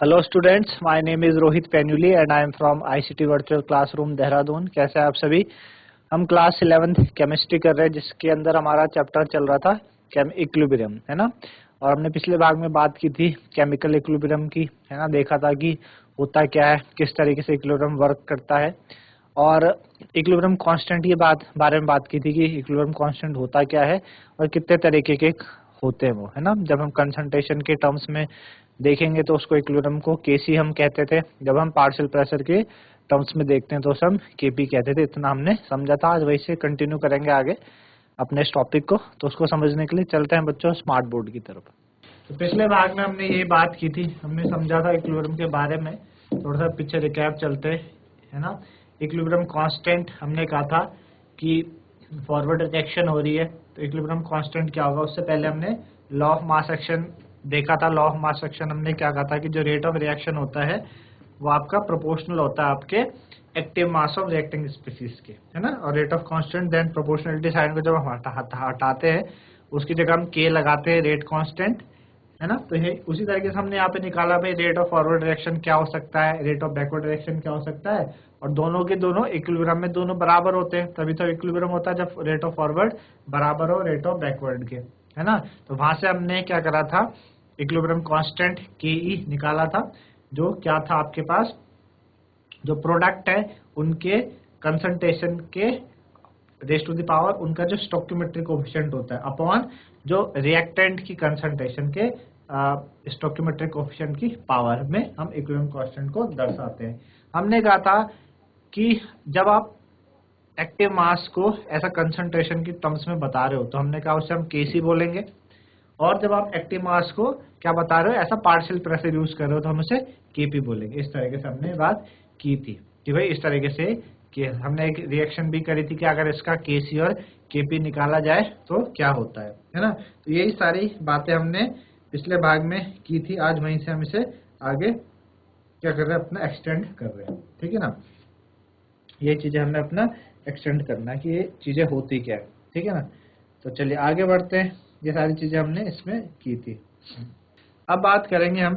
Hello students, my name is Rohit Painuly and I am from ICT virtual classroom Dehradun. कैसे हैं आप सभी। हम क्लास 11th केमिस्ट्री कर रहे हैं, जिसके अंदर हमारा चैप्टर चल रहा था इक्विलिब्रियम, है ना। और हमने पिछले भाग में बात की थी केमिकल इक्विलिब्रियम की, है ना। देखा था कि होता क्या है, किस तरीके से इक्विलिब्रियम वर्क करता है, और इक्विलिब्रियम कांस्टेंट की बारे में बात की थी कि इक्विलिब्रियम कांस्टेंट होता क्या है और कितने तरीके के होते हैं वो, है ना। जब हम कंसंट्रेशन के टर्म्स में देखेंगे तो उसको इक्विलिब्रियम को केसी हम कहते थे, जब हम पार्शियल प्रेशर के टर्म्स में देखते हैं तो उसे हम केपी कहते थे। इतना हमने समझा था। आज वही से कंटिन्यू करेंगे आगे अपने इस टॉपिक को। तो उसको समझने के लिए चलते हैं बच्चों स्मार्ट बोर्ड की तरफ। तो पिछले भाग में हमने ये बात की थी, हमने समझा था इक्विलिब्रियम के बारे में। थोड़ा सा पीछे रिकैप चलते हैं, है ना। इक्विलिब्रियम कांस्टेंट हमने कहा था कि फॉरवर्ड रिएक्शन हो रही है तो इक्विलिब्रियम कांस्टेंट क्या होगा। उससे पहले हमने लॉ ऑफ मास एक्शन देखा था। लॉ ऑफ मास एक्शन हमने क्या कहा था कि जो रेट ऑफ रिएक्शन होता है वो आपका प्रोपोर्शनल होता है आपके active mass of reacting species के, है ना। और rate of constant then proportionality sign को जब हम हटाते हैं उसकी जगह हम के लगाते हैं, रेट कांस्टेंट, है ना। तो ये उसी तरीके से हमने यहाँ पे निकाला भाई रेट ऑफ फॉरवर्ड डायरेक्शन क्या हो सकता है, रेट ऑफ बैकवर्ड डायरेक्शन क्या हो सकता है, और दोनों के दोनों इक्विलिब्रियम में दोनों बराबर होते हैं। तभी तो इक्विलिब्रियम होता है जब रेट ऑफ फॉरवर्ड बराबर हो रेट ऑफ बैकवर्ड के, है ना। तो वहां से हमने क्या करा था, इक्विलिब्रियम कांस्टेंट के ई निकाला था, जो क्या था आपके पास, जो प्रोडक्ट है उनके कंसंट्रेशन के रेज टू द पावर उनका जो स्टोइकियोमेट्रिक कोएफिशिएंट होता है अपॉन जो रिएक्टेंट की कंसंट्रेशन के स्टोइकियोमेट्रिक कोएफिशिएंट की पावर में हम इक्विलिब्रियम कांस्टेंट को दर्शाते हैं। हमने कहा था कि जब आप एक्टिव मास को ऐसा कंसंट्रेशन की टर्म्स में बता रहे हो तो हमने कहा उसे हम केसी बोलेंगे, और जब आप एक्टिव मास को क्या बता रहे हो ऐसा पार्शियल प्रेशर यूज कर रहे हो तो हम उसे केपी बोलेंगे। इस तरीके से हमने बात की थी कि भाई इस तरीके से कि हमने एक रिएक्शन भी करी थी कि अगर इसका केसी और केपी निकाला जाए तो क्या होता है ना। तो यही सारी बातें हमने पिछले भाग में की थी। आज वहीं से हम इसे आगे क्या कर रहे हैं, अपना एक्सटेंड कर रहे हैं, ठीक है ना। ये चीजें हमें अपना एक्सटेंड करना है कि ये चीजें होती क्या है, ठीक है ना। तो चलिए आगे बढ़ते हैं। ये सारी चीजें हमने इसमें की थी। अब बात करेंगे हम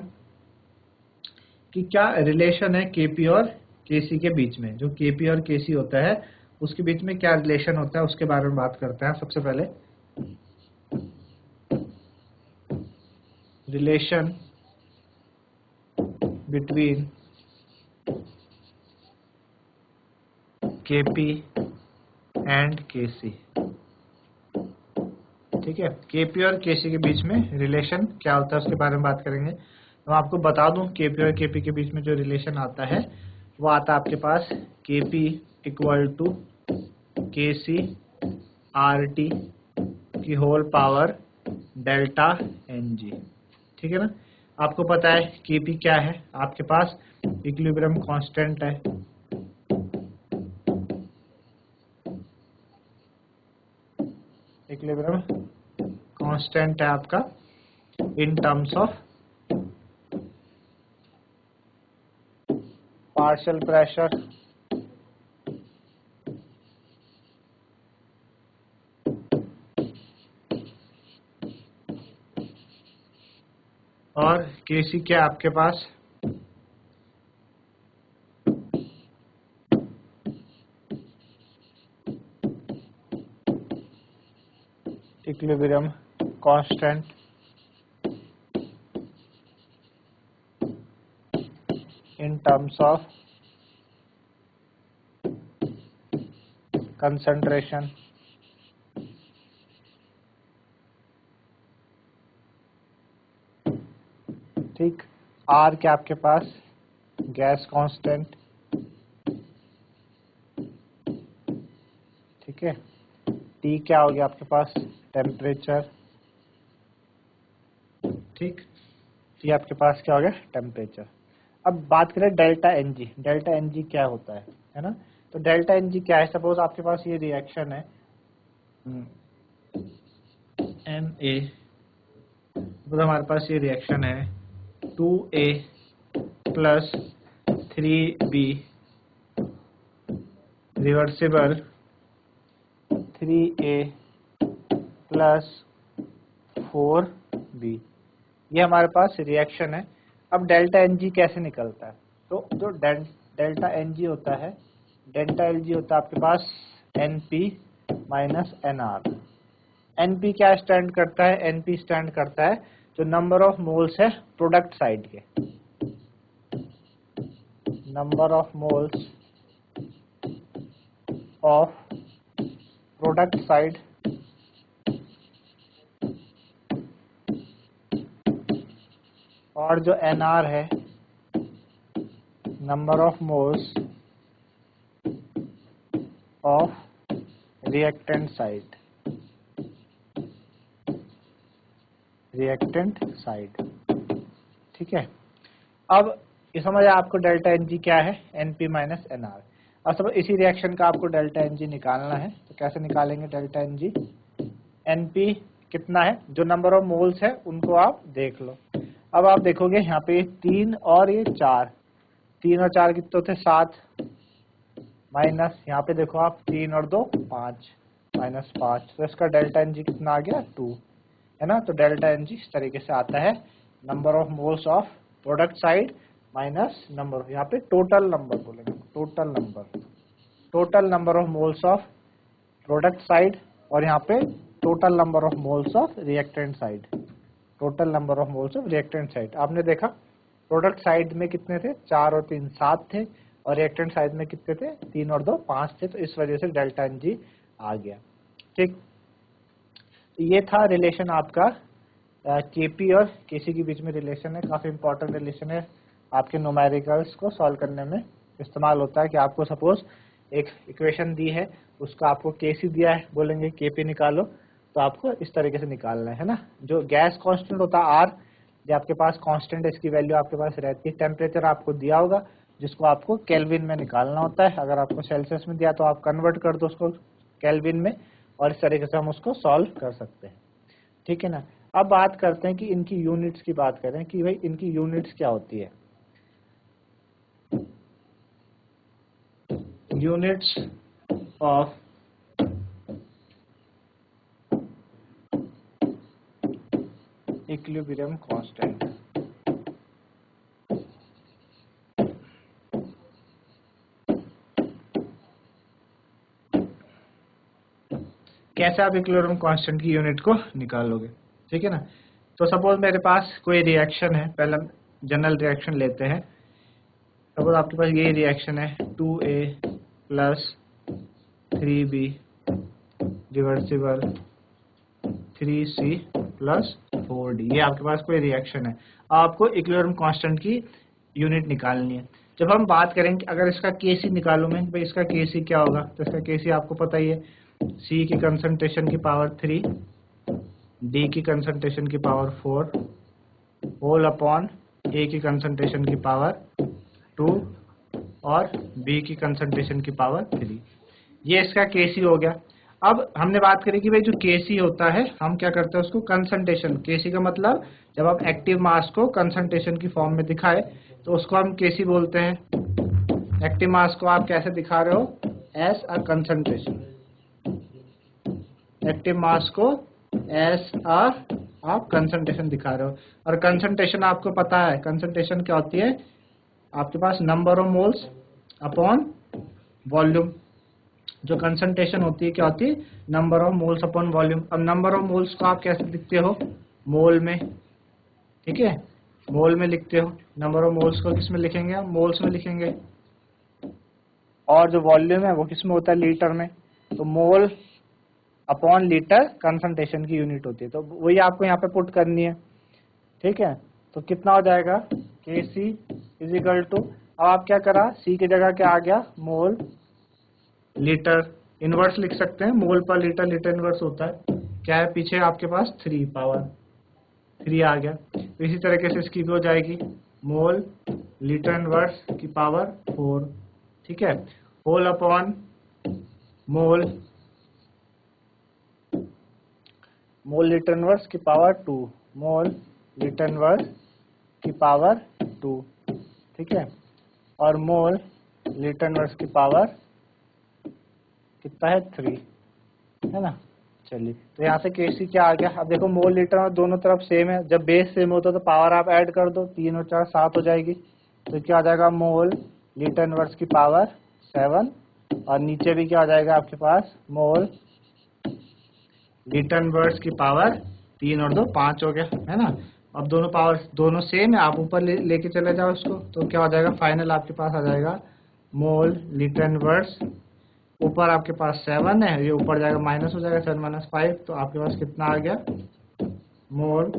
कि क्या रिलेशन है केपी और केसी के बीच में। जो केपी और केसी होता है उसके बीच में क्या रिलेशन होता है उसके बारे में बात करते हैं। सबसे पहले रिलेशन बिटवीन केपी एंड केसी, ठीक है। केपी और केसी के बीच में रिलेशन क्या होता है उसके बारे में बात करेंगे। तो मैं आपको बता दूं केपी और केपी के बीच में जो रिलेशन आता है वो आता है आपके पास KP equal to KC R T की whole power delta N G, ठीक है ना। आपको पता है केपी क्या है, आपके पास इक्विलिब्रियम कांस्टेंट है, इक्विलिब्रियम कांस्टेंट है आपका in terms of partial pressure और केसी क्या आपके पास equilibrium constant in terms of concentration ठीक। आर क्या आपके पास गैस कांस्टेंट, ठीक है। टी क्या हो गया आपके पास टेम्परेचर, ठीक। टी आपके पास क्या हो गया टेम्परेचर। अब बात करें delta N g. Delta N g क्या होता है ना। तो डेल्टा एन जी क्या है, सपोज आपके पास ये रिएक्शन है एम ए, तो हमारे पास ये रिएक्शन है 2A plus 3B reversible 3A plus 4B, ये हमारे पास रिएक्शन है। अब डेल्टा एन जी कैसे निकलता है? तो जो डेल्टा एन जी होता है, डेल्टा एल जी होता है आपके पास N P minus N R. N P क्या स्टैंड करता है? एन पी स्टैंड करता है जो नंबर ऑफ मोल्स है प्रोडक्ट साइड के, number of moles of product side और जो एन आर है number of moles of reactant side, reactant side. ठीक है, अब ये समझ आया आपको डेल्टा एन जी क्या है? N P minus N r. अब समझ इसी रिएक्शन का आपको डेल्टा एन जी निकालना है, तो कैसे निकालेंगे delta N g? N p कितना है, जो नंबर ऑफ मोल्स है उनको आप देख लो। अब आप देखोगे यहाँ पे 3 और ये 4, 3 और 4 कितने होते? 7, माइनस यहाँ पे देखो आप 3 और 2 5, माइनस 5, तो इसका डेल्टा एन जी कितना आ गया? 2, है ना। तो डेल्टा एन जी इस तरीके से आता है, number of moles of product side minus number, यहाँ पे टोटल नंबर बोलेंगे, total number of moles of product side, और यहाँ पे total number of moles of reactant side, total number of moles of reactant side. आपने देखा product side में कितने थे? 4 और 3 7 थे, और रिएक्टेंट साइड में कितने थे? 3 और 2 5 थे, तो इस वजह से डेल्टा एन जी आ गया। ठीक, ये था रिलेशन आपका केपी और केसी के बीच में रिलेशन है, काफी इंपॉर्टेंट रिलेशन है, आपके न्यूमेरिकल्स को सॉल्व करने में इस्तेमाल होता है। कि आपको सपोज एक इक्वेशन दी है, उसका आपको केसी दिया है, बोलेंगे केपी निकालो, तो आपको इस तरीके से निकालना है ना। जो गैस कांस्टेंट होता है आर, जो आपके पास कांस्टेंट है, इसकी वैल्यू आपके पास रहती है। टेम्परेचर आपको दिया होगा जिसको आपको केल्विन में निकालना होता है, अगर आपको सेल्सियस में दिया तो आप कन्वर्ट कर दो उसको केल्विन में, और इस तरीके से हम उसको सॉल्व कर सकते हैं। ठीक है ना। अब बात करते हैं कि इनकी यूनिट्स की बात करें कि भाई इनकी यूनिट्स क्या होती है। Units of equilibrium constant. कैसे आप इक्विलिब्रियम कांस्टेंट की यूनिट को निकालोगे? ठीक है ना। तो सपोज मेरे पास कोई रिएक्शन है, पहले हम जनरल रिएक्शन लेते हैं। सपोज आपके पास ये रिएक्शन है 2A plus 3B reversible 3C plus 4D, ये आपके पास कोई रिएक्शन है। आपको इक्विलिब्रियम कांस्टेंट की यूनिट निकालनी है। जब हम बात करें कि अगर इसका केसी निकालूं मैं, भाई इसका केसी क्या होगा, तो इसका केसी आपको पता ही है, C की कंसंट्रेशन की पावर 3, D की कंसंट्रेशन की पावर 4 होल अपॉन A की कंसंट्रेशन की पावर 2 और B की कंसंट्रेशन की पावर 3। ये इसका केसी हो गया। अब हमने बात करी कि भाई जो केसी होता है, हम क्या करते हैं उसको कंसंट्रेशन, केसी का मतलब जब आप एक्टिव मास को कंसंट्रेशन की फॉर्म में दिखाए तो उसको हम केसी बोलते हैं। एक्टिव मास को आप कैसे दिखा रहे हो? As a concentration. Active mass को एज अ आप कंसंट्रेशन दिखा रहे हो, और कंसंट्रेशन आपको पता है कंसंट्रेशन क्या होती है, आपके पास number of moles upon volume. जो कंसंट्रेशन होती है क्या होती है? Number of moles upon volume. अब नंबर ऑफ मोल्स को आप कैसे लिखते हो? मोल में। ठीक है, मोल में लिखते हो। नंबर ऑफ मोल्स को किस में लिखेंगे? हम मोल्स में लिखेंगे। और जो वॉल्यूम है वो किस में होता है? लीटर में। तो मोल अपॉन लीटर कंसंट्रेशन की यूनिट होती है, तो वही आपको यहाँ पे पुट करनी है। ठीक है, तो कितना हो जाएगा? Kc इज इक्वल टू, अब आप क्या करा, C की जगह क्या आ गया? मोल लीटर। इनवर्स लिख सकते हैं, मोल पर लीटर, लीटर इनवर्स होता है क्या है? पीछे आपके पास 3 पावर 3 आ गया। तो इसी तरीके से इसकी भी हो जाएगी मोल लीटर इनवर्स की पावर 4। ठीक है, whole upon mole litre inverse की पावर 2, मोल लीटर इनवर्स की पावर 2। ठीक है, और मोल लीटर इनवर्स की पावर कितना है? 3, है ना। चलिए, तो यहाँ से Kc क्या आ गया। अब देखो मोल लीटर में दोनों तरफ सेम है, जब बेस सेम होता है तो पावर आप ऐड कर दो, 3 और 4 7 हो जाएगी। तो क्या आ जाएगा, मोल लीटर इनवर्स की पावर 7, और नीचे भी क्या आ जाएगा आपके पास, मोल लीटर इनवर्स की पावर 3 और 2 5 हो गया, है ना। अब दोनों पावर दोनों सेम है, आप ऊपर लेके चले जाओ इसको, तो क्या हो जाएगा, फाइनल आपके पास आ जाएगा मोल लीटर इनवर्स, ऊपर आपके पास 7 है, ये ऊपर जाएगा माइनस हो जाएगा 7 माइनस 5, तो आपके पास कितना आ गया, मोल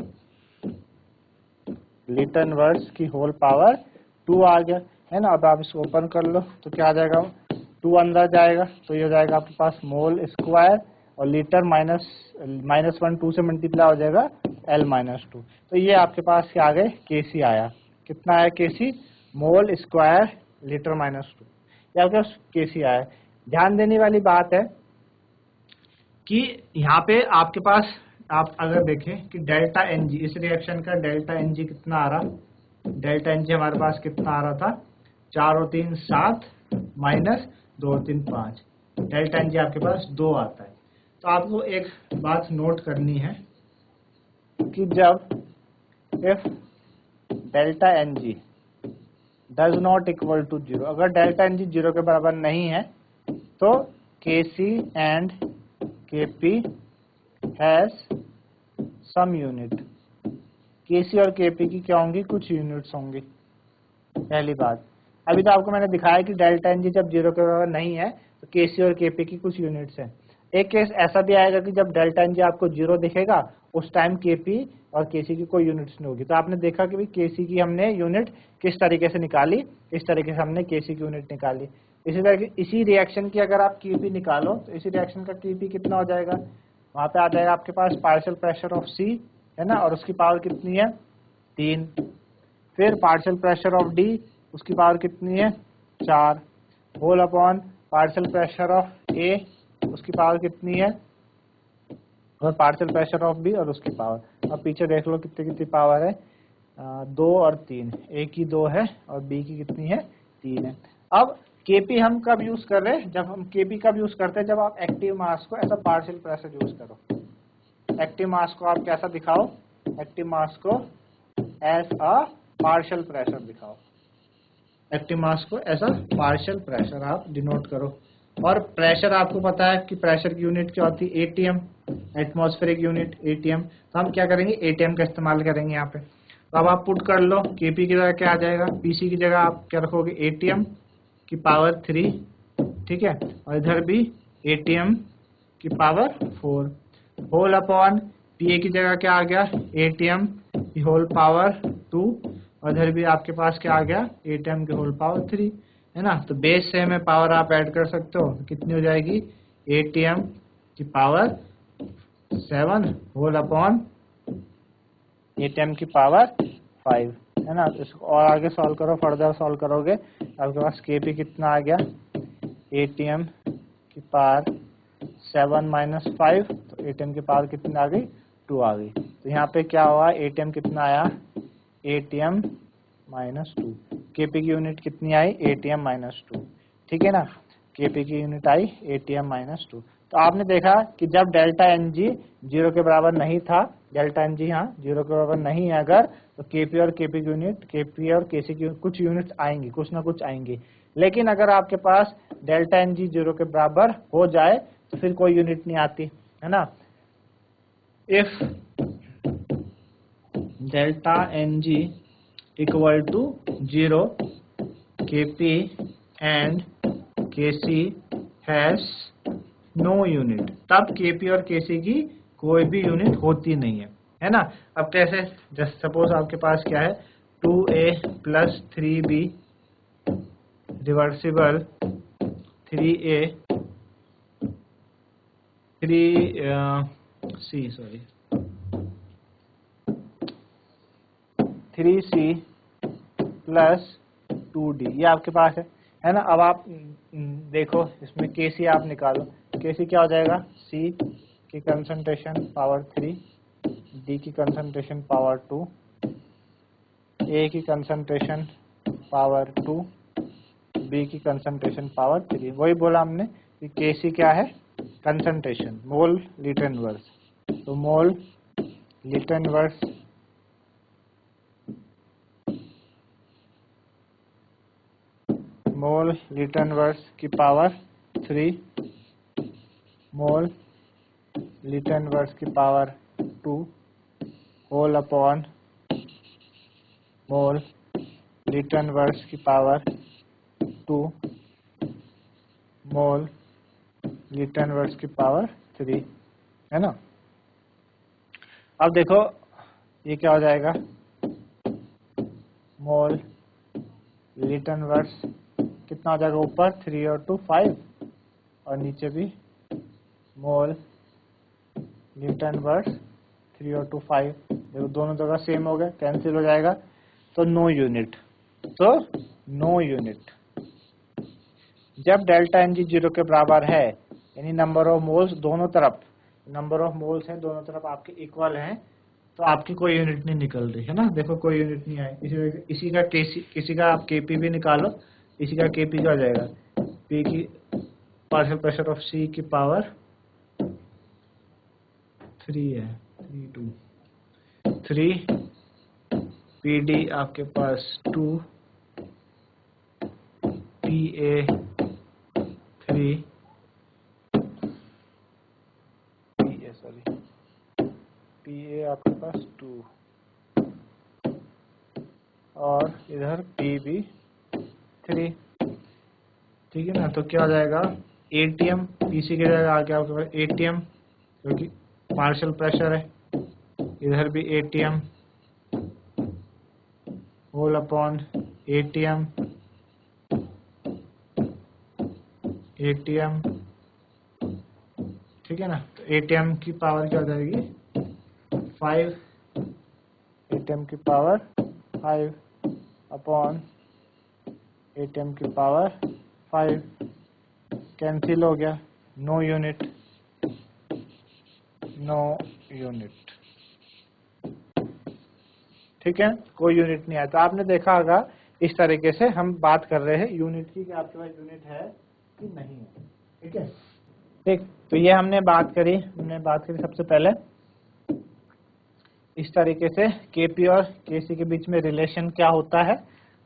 लीटर इनवर्स की होल पावर 2 आ गया, है ना। अब आप इसको ओपन कर लो तो क्या आ जाएगा, 2 अंदर जाएगा तो ये हो जाएगा आपके पास मोल स्क्वायर, और लीटर माइनस 1 2 से मल्टीप्लाई हो जाएगा L-2। तो ये आपके पास क्या आ गए, Kc आया, कितना आया Kc, मोल स्क्वायर लीटर -2, ये आपके पास Kc आया। ध्यान देने वाली बात है कि यहाँ पे आपके पास आप अगर देखें कि डेल्टा Ng, इस रिएक्शन का डेल्टा Ng कितना आ रहा, डेल्टा Ng हमारे पास कितना आ रहा था, 4 और 3 7 माइनस 2 और 3 5, डेल्टा Ng आपके पास 2 आता है। तो आपको एक बात नोट करनी है कि जब if delta Ng does not equal to 0, अगर डेल्टा Ng 0 के बराबर नहीं है तो Kc and Kp has some unit, Kc और Kp की क्या होंगी, कुछ यूनिट्स होंगी। पहली बात, अभी तो आपको मैंने दिखाया कि डेल्टा Ng जब 0 के बराबर नहीं है तो Kc और Kp की कुछ यूनिट्स हैं। एक केस ऐसा भी आएगा कि जब डेल्टा Ng आपको 0 दिखेगा उस टाइम Kp और Kc की कोई यूनिट्स नहीं होगी। तो आपने देखा कि भाई Kc की हमने यूनिट किस तरीके से निकाली, इस तरीके से हमने Kc की यूनिट निकाली। इसी तरह इसी रिएक्शन की अगर आप Kp निकालो तो इसी रिएक्शन का Kp कितना हो जाएगा, वहां पे आ जाएगा आपके पास पार्शियल प्रेशर ऑफ C, है ना, और उसकी पावर कितनी है 3, फिर पार्शियल प्रेशर ऑफ D, उसकी पावर कितनी है 4, whole upon partial pressure of A, उसकी पावर कितनी है, और पार्शियल प्रेशर ऑफ B और उसकी पावर। अब पीछे देख लो कितनी कितनी पावर है, 2 और 3, A की 2 है और B की कितनी है 3 है। अब Kp हम कब यूज कर रहे हैं, जब हम Kp कब यूज करते हैं, जब आप एक्टिव मास को ऐसा पार्शियल प्रेशर यूज करो। एक्टिव मास को आप कैसा दिखाओ, एक्टिव मास को एज अ पार्शियल प्रेशर दिखाओ, एक्टिव मास को ऐसा पार्शियल प्रेशर आप डिनोट करो। और प्रेशर आपको पता है कि प्रेशर की यूनिट क्या होती है, ATM, एटमॉस्फेरिक यूनिट ATM। तो हम क्या करेंगे, ATM का इस्तेमाल करेंगे यहाँ पे। तो अब आप पुट कर लो, Kp की जगह क्या आ जाएगा, Pc की जगह आप क्या रखोगे, ATM की पावर 3, ठीक है, और इधर भी ATM की पावर 4, होल अपॉन Pa की जगह क्या आ गया, ATM की होल पावर 2, और इधर भी आपके पास क्या आ गया, ATM की होल पावर 3, है ना। तो बेस से में पावर आप ऐड कर सकते हो, कितनी हो जाएगी, ATM की पावर 7 होल अपॉन ATM की पावर 5, है ना। इसको और आगे सॉल्व करो, फर्दर सॉल्व करोगे आपके पास Kp कितना आ गया, ATM की पावर 7 माइनस 5, तो ATM की पावर कितनी आ गई, 2 आ गई। तो यहाँ पे क्या हुआ, ATM कितना आया, ATM -2, Kp की यूनिट कितनी आई, ATM -2, ठीक है ना, Kp की यूनिट आई ATM -2। तो आपने देखा कि जब डेल्टा Ng 0 के बराबर नहीं था, डेल्टा Ng यहाँ 0 के बराबर नहीं है अगर, तो Kp और Kp की यूनिट, Kp और Kc की कुछ यूनिट्स आएंगी, कुछ ना कुछ आएंगी। लेकिन अगर आपके पास डेल्टा Ng 0 के बराबर हो जाए तो फिर कोई यूनिट नहीं आती, है ना। If delta Ng equal to 0, Kp and Kc has no unit, तब Kp और Kc की कोई भी यूनिट होती नहीं है ना। अब कैसे, जस्ट सपोज आपके पास क्या है, 2a plus 3b reversible 3a 3c plus 2d, ये आपके पास है ना। अब आप देखो इसमें Kc आप निकालो, Kc क्या हो जाएगा, C की कंसंट्रेशन पावर 3, D की कंसंट्रेशन पावर 2, A की कंसंट्रेशन पावर 2, B की कंसंट्रेशन पावर 3। वही बोला हमने कि Kc क्या है, कंसंट्रेशन, मोल लीटर इनवर्स। तो मोल लीटर इनवर्स की पावर 3, मोल लीटर इनवर्स की power 2 whole upon mole litre inverse की पावर 2 मोल लीटर इनवर्स की पावर 3, है ना। अब देखो ये क्या हो जाएगा, मोल लीटर इनवर्स कितना हो जाएगा, ऊपर 3 और 2 5 और नीचे भी मोल लीटर इनवर्स 3 और 2 5। देखो दोनों जगह सेम हो गए, कैंसिल हो जाएगा, तो नो यूनिट। जब डेल्टा एन जी 0 के बराबर है, यानी नंबर ऑफ मोल्स दोनों तरफ, नंबर ऑफ मोल्स हैं दोनों तरफ आपके इक्वल हैं, तो आपकी कोई यूनिट नहीं निकल रही है ना। देखो कोई यूनिट नहीं आई, किसी का आप केपी भी निकालो, इसी का केपी क्या हो जाएगा, पी की पार्शियल प्रेशर ऑफ सी की पावर 3 है, 3 पीडी आपके पास 2 पीए 3 पीए आपके पास 2 और इधर पी भी 3, ठीक है ना। तो क्या हो जाएगा, एटीएम पीसी की जगह आ गया आपके पास एटीएम, क्योंकि पार्शियल प्रेशर है, इधर भी एटीएम होल अपॉन एटीएम ठीक है ना। तो एटीएम की पावर क्या हो जाएगी 5, एटीएम की पावर 5 अपॉन एटीएम की पावर 5, कैंसिल हो गया, नो यूनिट। ठीक है, कोई यूनिट नहीं आया। तो आपने देखा होगा इस तरीके से हम बात कर रहे हैं यूनिट की, कि आपके पास यूनिट है कि नहीं है। ठीक है, ठीक। तो ये हमने बात करी सबसे पहले इस तरीके से केपी और केसी के बीच में रिलेशन क्या होता है,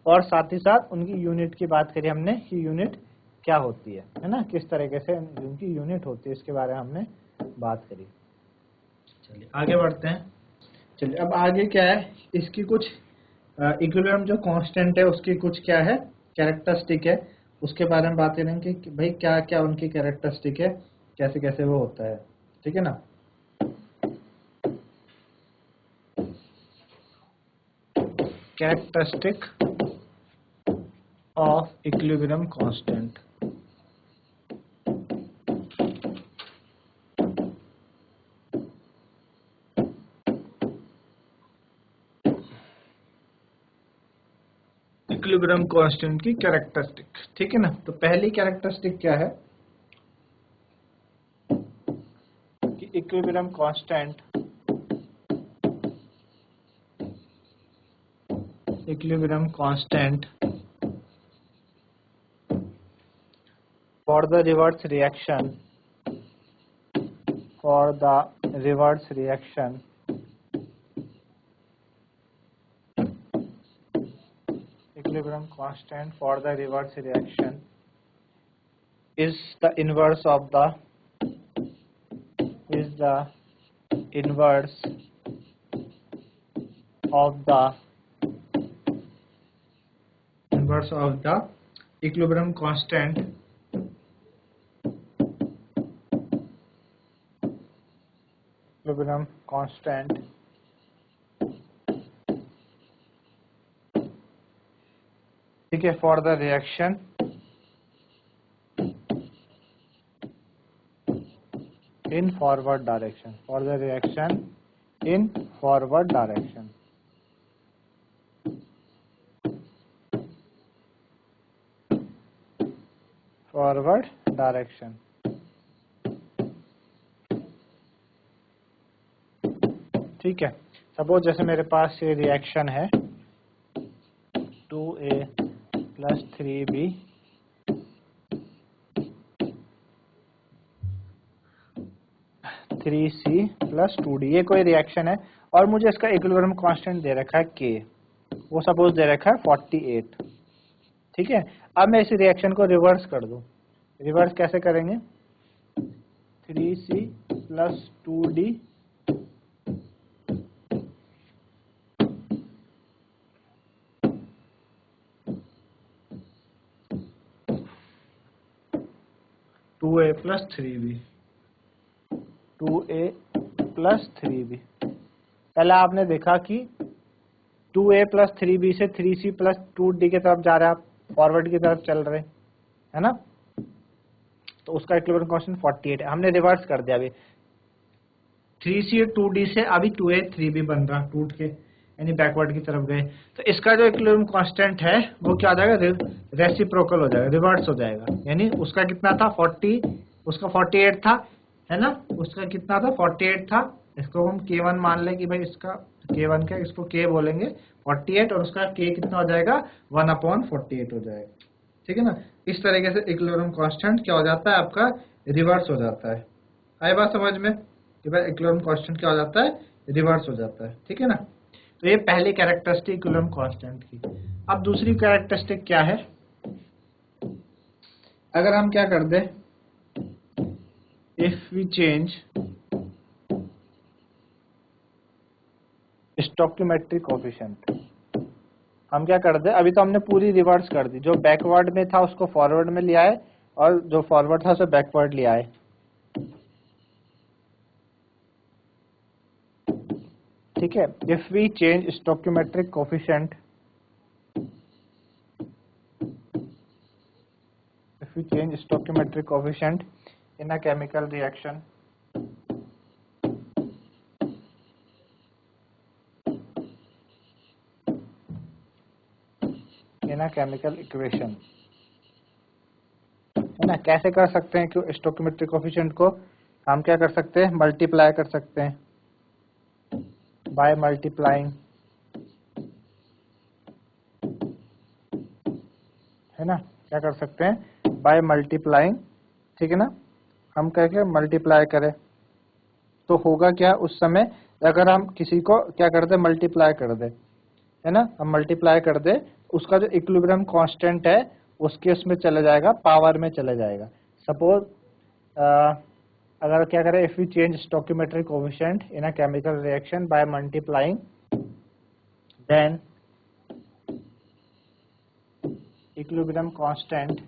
और साथ ही साथ उनकी यूनिट की बात करी हमने कि यूनिट क्या होती है ना, किस तरीके से उनकी यूनिट होती है, इसके बारे में हमने बात करी। चलिए आगे बढ़ते हैं। चलिए अब आगे क्या है, इसकी कुछ इक्विलिब्रियम जो कांस्टेंट है उसकी कुछ क्या है कैरेक्टरिस्टिक है, उसके बारे में बात करेंगे कि भाई क्या क्या उनकी कैरेक्टरिस्टिक है, कैसे कैसे वो होता है। ठीक है ना। Characteristic of equilibrium constant. Equilibrium constant की कैरेक्टरिस्टिक, ठीक है ना। तो पहली कैरेक्टरिस्टिक क्या है कि equilibrium constant for the reverse reaction equilibrium constant for the reverse reaction is the inverse of the equilibrium constant ठीक है, for the reaction in forward direction, ठीक है। सपोज जैसे मेरे पास ये रिएक्शन है 2a + 3b 3C plus 2D, ये कोई रिएक्शन है और मुझे इसका इक्विलिब्रियम कांस्टेंट दे रखा है K, वो सपोज दे रखा है 48। ठीक है, अब मैं इस रिएक्शन को रिवर्स कर दूं। रिवर्स कैसे करेंगे? 3C plus 2D to A plus 3B, 2A plus 3B। पहले आपने देखा कि 2A प्लस 3B से 3C प्लस 2D की तरफ जा रहे हैं, आप फॉरवर्ड की तरफ चल रहे हैं, है ना? तो उसका इक्विलिब्रियम कांस्टेंट 48 है। हमने रिवर्स कर दिया, अभी 3C 2D से अभी 2A 3B बन रहा, टूट के, यानी बैकवर्ड की तरफ गए। तो इसका जो इक्विलिब्रियम कांस्टेंट है वो क्या हो जाएगा? रेसिप्रोकल हो जाएगा, रिवर्स हो जाएगा। यानी उसका कितना था? 40, उसका 48 था, है ना? उसका कितना था? 48 था। इसको हम K1 मान लें कि भाई इसका K1 क्या, इसको K बोलेंगे 48, और उसका K कितना हो जाएगा? 1/48 हो जाएगा। ठीक है ना? इस तरीके से इक्विलिब्रियम कांस्टेंट क्या हो जाता है आपका? रिवर्स हो जाता है। आई बात समझ में कि भाई इक्विलिब्रियम कांस्टेंट क्या हो जाता है? रिवर्स हो जाता है। ठीक है ना? तो ये पहली कैरेक्टरिस्टिक इक्विलिब्रियम कांस्टेंट की। अब दूसरी कैरेक्टरिस्टिक क्या है? अगर हम क्या कर दें, if we change stoichiometric coefficient, हम क्या कर दे, अभी तो हमने पूरी रिवर्स कर दी, जो बैकवर्ड में था उसको फॉरवर्ड में लिया है और जो फॉरवर्ड था उसे बैकवर्ड लिया है। ठीक है, if we change stoichiometric coefficient, if we change stoichiometric coefficient in a chemical reaction, in a chemical equation, है ना? कैसे कर सकते हैं कि स्टोइकियोमेट्रिक कोएफिशिएंट को हम क्या कर सकते हैं? मल्टीप्लाई कर सकते हैं बाय मल्टीप्लाइंग, है ना? क्या कर सकते हैं? By multiplying. ठीक है ना? हम कह के मल्टीप्लाई करें तो होगा क्या उस समय, अगर हम किसी को क्या कर दे? मल्टीप्लाई कर दे, है ना? हम मल्टीप्लाई कर दे, उसका जो इक्विलिब्रियम कांस्टेंट है उसके उसमें चले जाएगा, पावर में चले जाएगा। सपोज अगर क्या करें, if we change stoichiometric coefficient in a chemical reaction by multiplying, then equilibrium constant,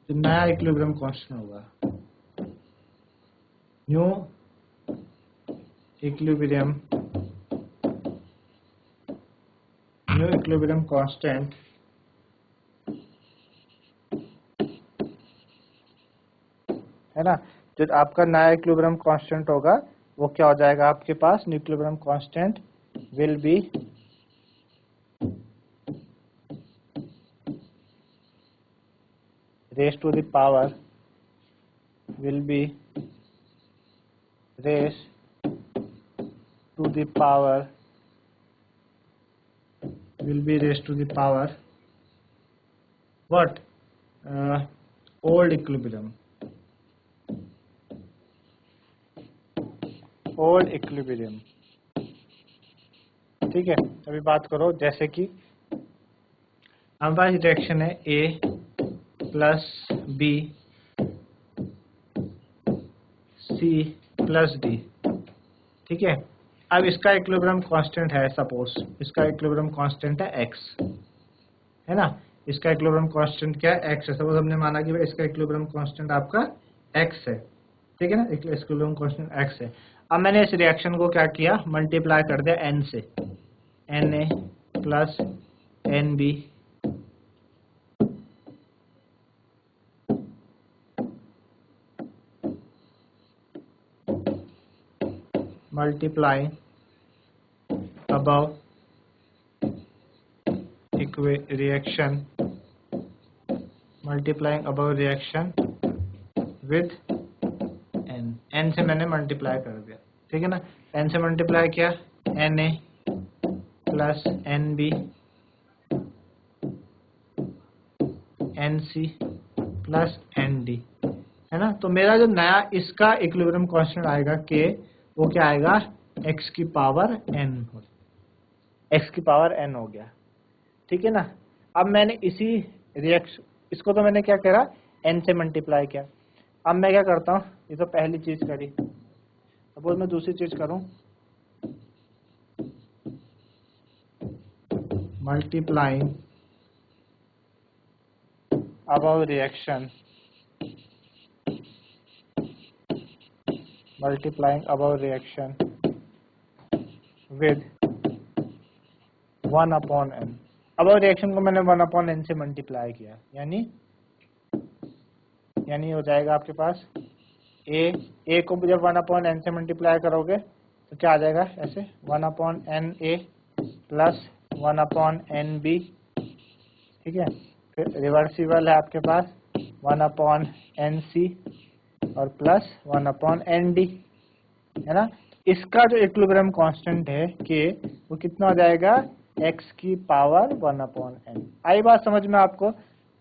जो नया इक्विलिब्रियम कांस्टेंट होगा, न्यू इक्विलिब्रियम कांस्टेंट है ना? जो आपका नया इक्विलिब्रियम कांस्टेंट होगा वो क्या हो जाएगा आपके पास? Equilibrium constant will be raised to the power, will be raised to the power, will be raised to the power what? Old equilibrium, old equilibrium. ठीक है, अभी बात करो जैसे कि हमारे पास रिएक्शन है A plus B C plus D। ठीक है, अब इसका इक्विलिब्रियम कांस्टेंट है, सपोज इसका इक्विलिब्रियम कांस्टेंट है X, है ना? इसका इक्विलिब्रियम कांस्टेंट क्या है? X है। सपोज हमने माना कि इसका इक्विलिब्रियम कांस्टेंट आपका X है। ठीक है ना? इक्विलिब्रियम कांस्टेंट X है। अब मैंने इस रिएक्शन को क्या किया? मल्टीप्लाई कर दिया N से, Na plus Nb multiply above reaction, multiplying above reaction with n से मैंने मल्टीप्लाई कर दिया। ठीक है ना? n से मल्टीप्लाई किया, Na plus Nb Nc plus Nd, है ना। तो मेरा जो नया इसका इक्विलिब्रियम कांस्टेंट आएगा के, वो क्या आएगा, x की पावर n, x की पावर n हो गया, ठीक है ना। अब मैंने इसी रिएक्शन, इसको तो मैंने क्या करा, n से मल्टीप्लाई किया। अब मैं क्या करता हूँ, ये तो पहली चीज करी, सपोज मैं दूसरी चीज करूं, multiplying above reaction, multiplying above reaction with 1 upon n। above reaction को मैंने 1 upon n से मल्टीप्लाई किया, यानी हो जाएगा आपके पास a को जब 1 upon n से मल्टीप्लाई करोगे तो क्या आ जाएगा, ऐसे 1 upon n a plus 1 upon n b, ठीक है। फिर रिवर्सिबल है आपके पास 1 upon n c और प्लस 1 upon n d, है ना। इसका जो इक्विलिब्रियम कांस्टेंट है के, वो कितना हो जाएगा, x की पावर 1 upon n। आई बात समझ में आपको।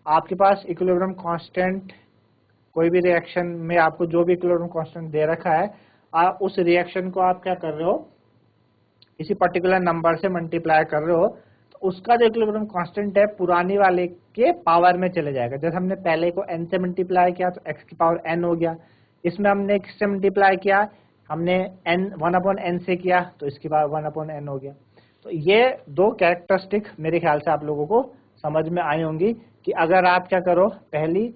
आपके पास इक्विलिब्रियम कांस्टेंट कोई भी रिएक्शन में आपको जो भी इक्विलिब्रियम कांस्टेंट दे रखा है, आप उस रिएक्शन को आप क्या कर रहे हो, किसी पर्टिकुलर नंबर से मल्टीप्लाई कर रहे हो, तो उसका जो इक्विलिब्रियम कांस्टेंट है पुरानी वाले के पावर में चले जाएगा। जैसे हमने पहले को n से मल्टीप्लाई किया तो x की पावर n हो गया, इसमें हमने किससे मल्टीप्लाई किया, हमने n 1 upon n से किया तो इसकी पावर 1 upon n हो गया। तो ये दो कैरेक्टरिस्टिक मेरे ख्याल से आप लोगों को समझ में आई होंगी कि अगर आप क्या करो, पहली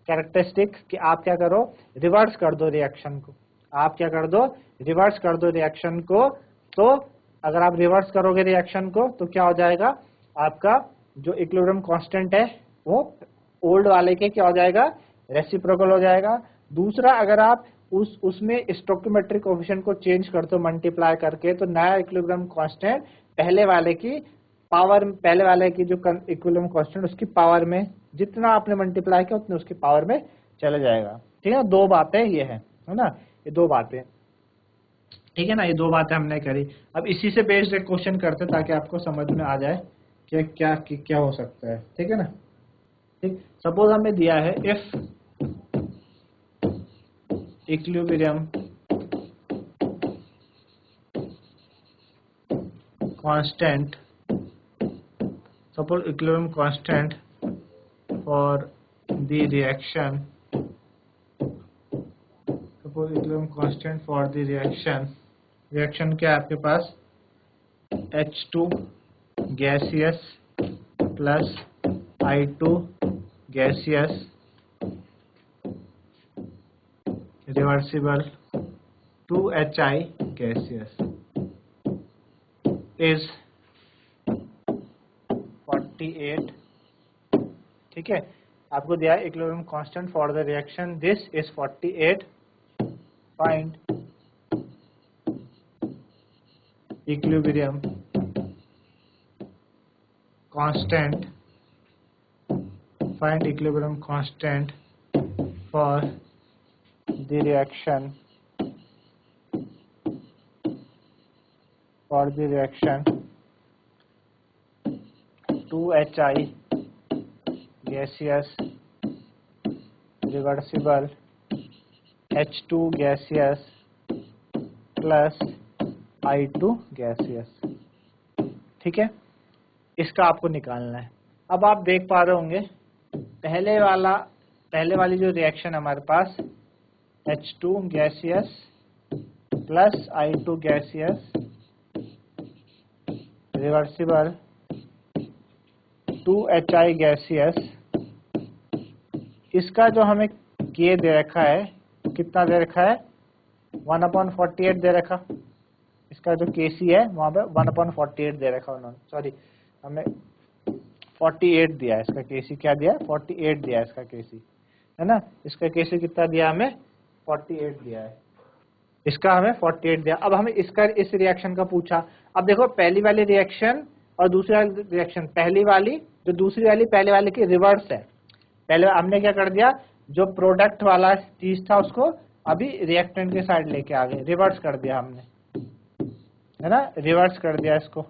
कैरेक्टरिस्टिक कि आप क्या करो, रिवर्स कर दो रिएक्शन को, आप क्या कर दो, रिवर्स कर दो रिएक्शन को। तो अगर आप रिवर्स करोगे रिएक्शन को तो क्या हो जाएगा, आपका जो इक्विलिब्रियम कांस्टेंट है वो ओल्ड वाले के क्या हो जाएगा, रेसिप्रोकल हो जाएगा। दूसरा, अगर आप उसमें स्टोइकोमेट्रिक कोएफिशिएंट को चेंज करते हो मल्टीप्लाई करके, तो नया इक्विलिब्रियम कांस्टेंट पहले वाले की पावर, पहले वाले की जो इक्विलिब्रियम कांस्टेंट उसकी पावर में, जितना आपने मल्टीप्लाई किया उतने उसकी पावर में चले जाएगा, ठीक है। दो बातें ये है ना, ये दो बातें, ठीक है ना, ये दो बातें हमने करी। अब इसी से बेस्ड एक क्वेश्चन करते ताकि आपको समझ में आ जाए कि क्या हो सकता है, ठीक है ना। ठीक, सपोज हमें दिया है if equilibrium constant, suppose equilibrium constant for the reaction, suppose equilibrium constant for the reaction क्या है आपके पास, H2 gaseous plus I2 gaseous reversible 2HI gaseous is 48, ठीक है। आपको दिया है equilibrium constant for the reaction, this is 48, find equilibrium constant, find equilibrium constant for the reaction, 2HI gaseous reversible H2 gaseous plus I2 gaseous, ठीक है। इसका आपको निकालना है। अब आप देख पा रहे होंगे पहले वाली जो रिएक्शन हमारे पास H2 gaseous plus I2 gaseous reversible 2HI gaseous, इसका जो हमें K दे रखा है, कितना दे रखा है, 1/48 दे रखा। इसका जो KC है वहां पे 1/48 दे रखा उन्होंने, सॉरी हमें 48 दिया है, इसका KC क्या दिया है, 48 दिया है इसका KC, है ना। इसका KC कितना दिया, हमें 48 दिया है, इसका हमें 48 दिया। अब हमें इस रिएक्शन का पूछा। अब देखो पहली वाली रिएक्शन और दूसरी वाली रिएक्शन, पहली वाली जो दूसरी वाली पहले वाले की रिवर्स है। पहले हमने क्या कर दिया, जो प्रोडक्ट वाला चीज था उसको अभी रिएक्टेंट के साइड लेके आ गए, रिवर्स कर दिया हमने, है ना, रिवर्स कर दिया, इसको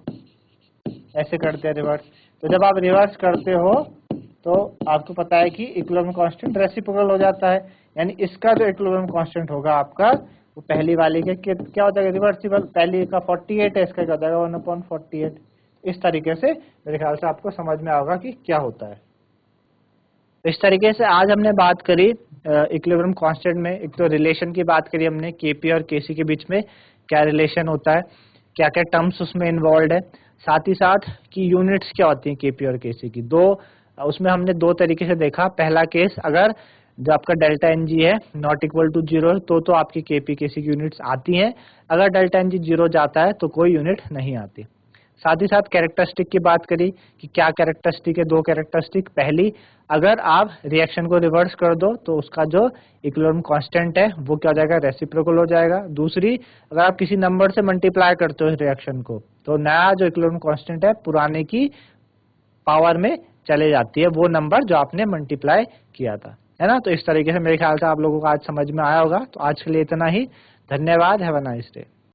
ऐसे करते हैं रिवर्स। तो जब आप रिवर्स करते हो तो आपको पता है कि इक्विलिब्रियम कांस्टेंट रेसिप्रोकल हो जाता है, यानी इसका जो इक्विलिब्रियम कांस्टेंट होगा आपका वो पहली वाली के क्या हो जाएगा रिवर्सिबल, पहली का 48 है, इसका क्या हो जाएगा 1/48। इस तरीके से मेरे ख्याल से आपको समझ में आएगा कि क्या होता है। इस तरीके से आज हमने बात करी इक्विलिब्रियम कांस्टेंट में। एक तो रिलेशन की बात करी हमने, केपी और केसी के बीच में क्या रिलेशन होता है, क्या क्या टर्म्स उसमें इन्वॉल्व है, साथ ही साथ कि यूनिट्स क्या होती हैं केपी और केसी की। उसमें हमने दो तरीके से देखा। पहला केस, अगर जो आपका डेल्टा एन जी है नॉट इक्वल टू 0 तो आपकी केपी केसी की यूनिट्स आती हैं। अगर डेल्टा एन जी 0 जाता है तो कोई यूनिट नहीं आती। साथ ही साथ कैरेक्टरिस्टिक की बात करी कि क्या कैरेक्टरिस्टिक है, दो कैरेक्टरिस्टिक। पहली, अगर आप रिएक्शन को रिवर्स कर दो तो उसका जो इक्विलिब्रियम कांस्टेंट है वो क्या हो जाएगा, रेसिप्रोकल हो जाएगा। दूसरी, अगर आप किसी नंबर से मल्टीप्लाई करते हो इस रिएक्शन को तो नया जो इक्विलिब्रियम कांस्टेंट है पुराने की पावर में चले जाती है वो नंबर जो आपने मल्टीप्लाई किया था, है ना। तो इस तरीके से मेरे ख्याल से आप लोगों को आज समझ में आया होगा। तो आज के लिए इतना ही, धन्यवाद, हैव अ नाइस डे।